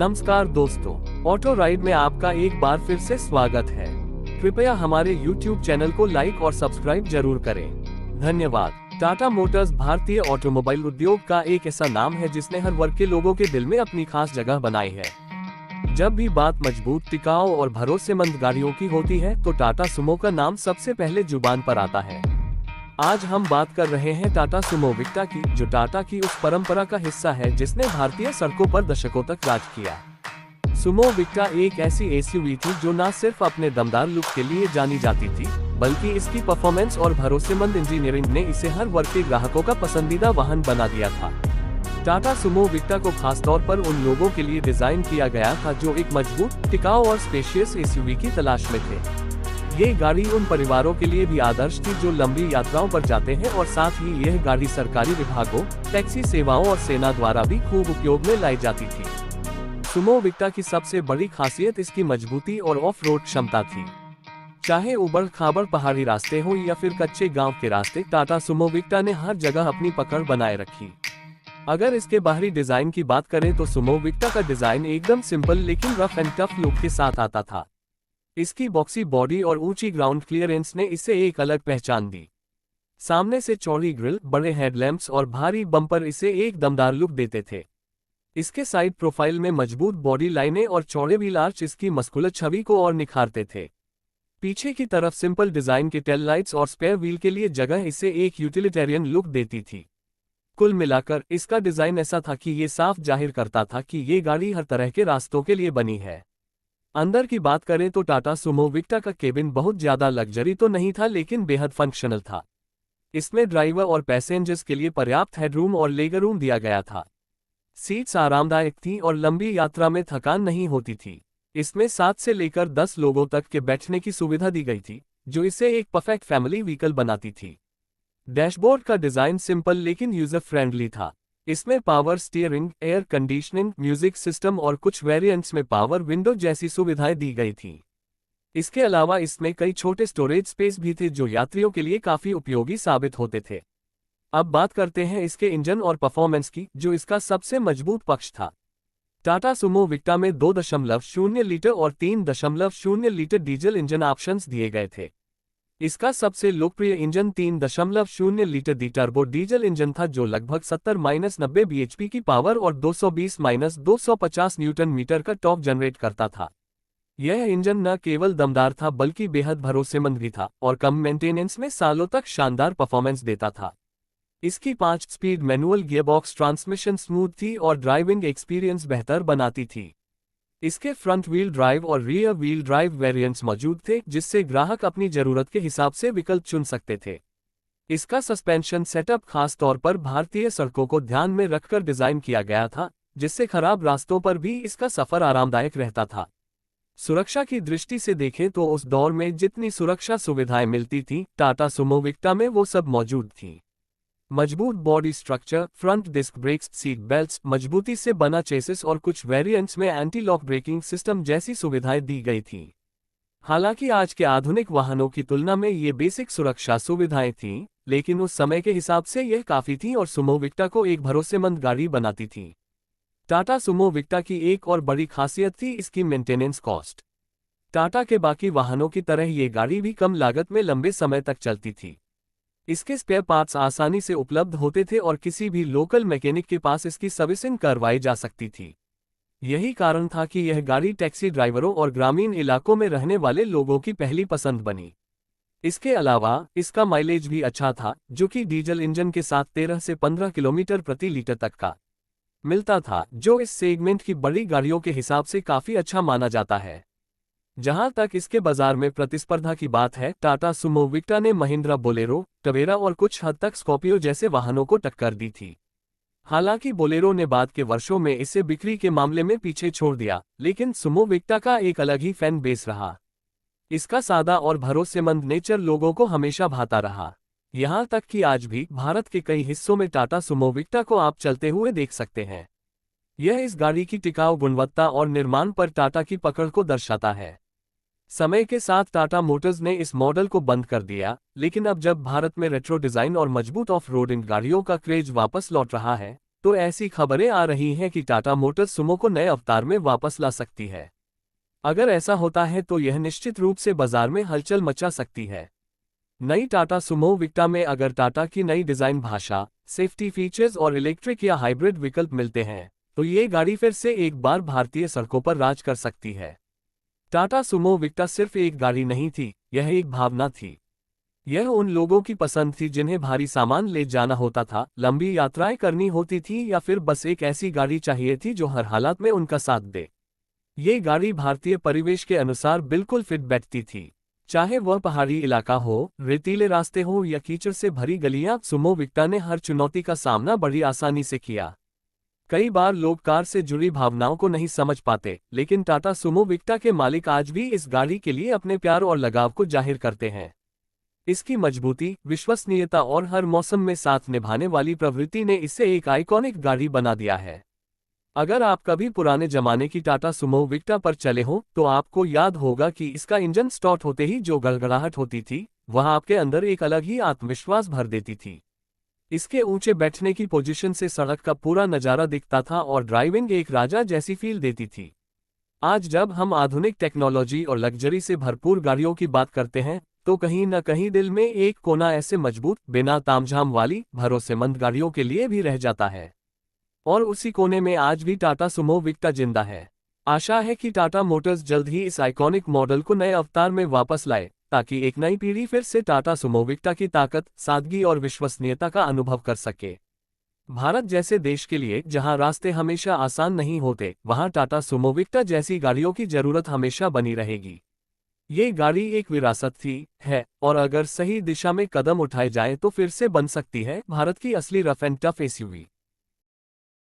नमस्कार दोस्तों, auto ride में आपका एक बार फिर से स्वागत है। कृपया हमारे YouTube चैनल को लाइक और सब्सक्राइब जरूर करें। धन्यवाद। टाटा मोटर्स भारतीय ऑटोमोबाइल उद्योग का एक ऐसा नाम है जिसने हर वर्ग के लोगों के दिल में अपनी खास जगह बनाई है। जब भी बात मजबूत, टिकाऊ और भरोसेमंद गाड़ियों की होती है तो टाटा सुमो का नाम सबसे पहले जुबान पर आता है। आज हम बात कर रहे हैं टाटा सुमो विक्टा की, जो टाटा की उस परंपरा का हिस्सा है जिसने भारतीय सड़कों पर दशकों तक राज किया। सुमो विक्टा एक ऐसी एसयूवी थी जो न सिर्फ अपने दमदार लुक के लिए जानी जाती थी, बल्कि इसकी परफॉर्मेंस और भरोसेमंद इंजीनियरिंग ने इसे हर वर्ग के ग्राहकों का पसंदीदा वाहन बना दिया था। टाटा सुमो विक्टा को खासतौर पर उन लोगों के लिए डिजाइन किया गया था जो एक मजबूत, टिकाऊ और स्पेशियस एसयूवी की तलाश में थे। ये गाड़ी उन परिवारों के लिए भी आदर्श थी जो लंबी यात्राओं पर जाते हैं, और साथ ही यह गाड़ी सरकारी विभागों, टैक्सी सेवाओं और सेना द्वारा भी खूब उपयोग में लाई जाती थी। सुमो विक्टा की सबसे बड़ी खासियत इसकी मजबूती और ऑफ रोड क्षमता थी। चाहे उबड़ खाबड़ पहाड़ी रास्ते हो या फिर कच्चे गांव के रास्ते, टाटा सुमो विक्टा ने हर जगह अपनी पकड़ बनाए रखी। अगर इसके बाहरी डिजाइन की बात करें तो सुमो विक्टा का डिजाइन एकदम सिंपल लेकिन रफ एंड टफ लुक के साथ आता था। इसकी बॉक्सी बॉडी और ऊंची ग्राउंड क्लियरेंस ने इसे एक अलग पहचान दी। सामने से चौड़ी ग्रिल, बड़े हेडलैम्प्स और भारी बम्पर इसे एक दमदार लुक देते थे। इसके साइड प्रोफाइल में मजबूत बॉडी लाइनें और चौड़े व्हील आर्च इसकी मस्कुलर छवि को और निखारते थे। पीछे की तरफ सिंपल डिजाइन के टेल लाइट्स और स्पेयर व्हील के लिए जगह इसे एक यूटिलिटेरियन लुक देती थी। कुल मिलाकर इसका डिजाइन ऐसा था कि ये साफ जाहिर करता था कि ये गाड़ी हर तरह के रास्तों के लिए बनी है। अंदर की बात करें तो टाटा सुमो विक्टा का केबिन बहुत ज्यादा लग्जरी तो नहीं था, लेकिन बेहद फंक्शनल था। इसमें ड्राइवर और पैसेंजर्स के लिए पर्याप्त हेडरूम और लेगर रूम दिया गया था। सीट्स आरामदायक थीं और लंबी यात्रा में थकान नहीं होती थी। इसमें 7 से लेकर 10 लोगों तक के बैठने की सुविधा दी गई थी, जो इसे एक परफेक्ट फैमिली व्हीकल बनाती थी। डैशबोर्ड का डिजाइन सिंपल लेकिन यूजर फ्रेंडली था। इसमें power steering, air conditioning, music system और कुछ वेरिएंट्स में पावर विंडो जैसी सुविधाएं दी गई थीं। इसके अलावा इसमें कई छोटे स्टोरेज स्पेस भी थे जो यात्रियों के लिए काफी उपयोगी साबित होते थे। अब बात करते हैं इसके इंजन और परफॉर्मेंस की, जो इसका सबसे मजबूत पक्ष था। टाटा सुमो विक्टा में 2.0 लीटर और 3.0 लीटर डीजल इंजन ऑप्शंस दिए गए थे। इसका सबसे लोकप्रिय इंजन 3.0 लीटर दी टर्बो डीजल इंजन था, जो लगभग 70-90 bhp की पावर और 220-250 न्यूटन मीटर का टॉर्क जनरेट करता था। यह इंजन न केवल दमदार था बल्कि बेहद भरोसेमंद भी था और कम मेंटेनेंस में सालों तक शानदार परफॉर्मेंस देता था। इसकी 5 speed manual gearbox transmission smooth थी और ड्राइविंग एक्सपीरियंस बेहतर बनाती थी। इसके फ्रंट व्हील ड्राइव और रियर व्हील ड्राइव वेरिएंट्स मौजूद थे, जिससे ग्राहक अपनी जरूरत के हिसाब से विकल्प चुन सकते थे। इसका सस्पेंशन सेटअप खास तौर पर भारतीय सड़कों को ध्यान में रखकर डिजाइन किया गया था, जिससे खराब रास्तों पर भी इसका सफर आरामदायक रहता था। सुरक्षा की दृष्टि से देखें तो उस दौर में जितनी सुरक्षा सुविधाएं मिलती थीं, टाटा सुमो विक्टा में वो सब मौजूद थीं। मजबूत body structure, front disc brakes, seat belts, मजबूती से बना चेसिस और कुछ वेरिएंट्स में एंटी लॉक ब्रेकिंग सिस्टम जैसी सुविधाएं दी गई थीं। हालांकि आज के आधुनिक वाहनों की तुलना में ये बेसिक सुरक्षा सुविधाएं थीं, लेकिन उस समय के हिसाब से यह काफी थीं और सुमो विक्टा को एक भरोसेमंद गाड़ी बनाती थीं। टाटा सुमो विक्टा की एक और बड़ी खासियत थी इसकी मेंटेनेंस कॉस्ट। टाटा के बाकी वाहनों की तरह ये गाड़ी भी कम लागत में लंबे समय तक चलती थी। इसके स्पेयर पार्ट्स आसानी से उपलब्ध होते थे और किसी भी लोकल मैकेनिक के पास इसकी सर्विसिंग करवाई जा सकती थी। यही कारण था कि यह गाड़ी टैक्सी ड्राइवरों और ग्रामीण इलाकों में रहने वाले लोगों की पहली पसंद बनी। इसके अलावा इसका माइलेज भी अच्छा था, जो कि डीजल इंजन के साथ 13 से 15 किलोमीटर प्रति लीटर तक का मिलता था, जो इस सेगमेंट की बड़ी गाड़ियों के हिसाब से काफी अच्छा माना जाता है। जहां तक इसके बाजार में प्रतिस्पर्धा की बात है, टाटा सुमो विक्टा ने महिंद्रा बोलेरो, टवेरा और कुछ हद तक स्कॉर्पियो जैसे वाहनों को टक्कर दी थी। हालांकि बोलेरो ने बाद के वर्षों में इसे बिक्री के मामले में पीछे छोड़ दिया, लेकिन सुमो विक्टा का एक अलग ही फैन बेस रहा। इसका सादा और भरोसेमंद नेचर लोगों को हमेशा भाता रहा। यहां तक कि आज भी भारत के कई हिस्सों में टाटा सुमो विक्टा को आप चलते हुए देख सकते हैं। यह इस गाड़ी की टिकाऊ गुणवत्ता और निर्माण पर टाटा की पकड़ को दर्शाता है। समय के साथ टाटा मोटर्स ने इस मॉडल को बंद कर दिया, लेकिन अब जब भारत में रेट्रो डिजाइन और मजबूत ऑफ रोडिंग गाड़ियों का क्रेज वापस लौट रहा है, तो ऐसी खबरें आ रही हैं कि टाटा मोटर्स सुमो को नए अवतार में वापस ला सकती है। अगर ऐसा होता है तो यह निश्चित रूप से बाजार में हलचल मचा सकती है। नई टाटा सुमो विक्टा में अगर टाटा की नई डिजाइन भाषा, सेफ्टी फीचर्स और इलेक्ट्रिक या हाइब्रिड विकल्प मिलते हैं तो ये गाड़ी फिर से एक बार भारतीय सड़कों पर राज कर सकती है। टाटा सुमो विक्टा सिर्फ एक गाड़ी नहीं थी, यह एक भावना थी। यह उन लोगों की पसंद थी जिन्हें भारी सामान ले जाना होता था, लंबी यात्राएं करनी होती थी या फिर बस एक ऐसी गाड़ी चाहिए थी जो हर हालात में उनका साथ दे। ये गाड़ी भारतीय परिवेश के अनुसार बिल्कुल फिट बैठती थी। चाहे वह पहाड़ी इलाका हो, रेतीले रास्ते हो या कीचड़ से भरी गलियां, सुमो विक्टा ने हर चुनौती का सामना बड़ी आसानी से किया। कई बार लोग कार से जुड़ी भावनाओं को नहीं समझ पाते, लेकिन टाटा सुमो विक्टा के मालिक आज भी इस गाड़ी के लिए अपने प्यार और लगाव को जाहिर करते हैं। इसकी मजबूती, विश्वसनीयता और हर मौसम में साथ निभाने वाली प्रवृत्ति ने इसे एक आइकॉनिक गाड़ी बना दिया है। अगर आप कभी पुराने जमाने की टाटा सुमो विक्टा पर चले हों तो आपको याद होगा कि इसका इंजन स्टार्ट होते ही जो गड़गड़ाहट होती थी, वह आपके अंदर एक अलग ही आत्मविश्वास भर देती थी। इसके ऊंचे बैठने की पोजीशन से सड़क का पूरा नज़ारा दिखता था और ड्राइविंग एक राजा जैसी फील देती थी। आज जब हम आधुनिक टेक्नोलॉजी और लग्जरी से भरपूर गाड़ियों की बात करते हैं तो कहीं न कहीं दिल में एक कोना ऐसे मजबूत, बिना तामझाम वाली, भरोसेमंद गाड़ियों के लिए भी रह जाता है। और उसी कोने में आज भी टाटा सुमो विक्टा जिंदा है। आशा है कि टाटा मोटर्स जल्द ही इस आइकॉनिक मॉडल को नए अवतार में वापस लाए, ताकि एक नई पीढ़ी फिर से टाटा सुमो विक्टा की ताकत, सादगी और विश्वसनीयता का अनुभव कर सके। भारत जैसे देश के लिए जहां रास्ते हमेशा आसान नहीं होते, वहां टाटा सुमो विक्टा जैसी गाड़ियों की जरूरत हमेशा बनी रहेगी। ये गाड़ी एक विरासत थी, है और अगर सही दिशा में कदम उठाए जाएं तो फिर से बन सकती है भारत की असली रफ एंड टफ एसयूवी।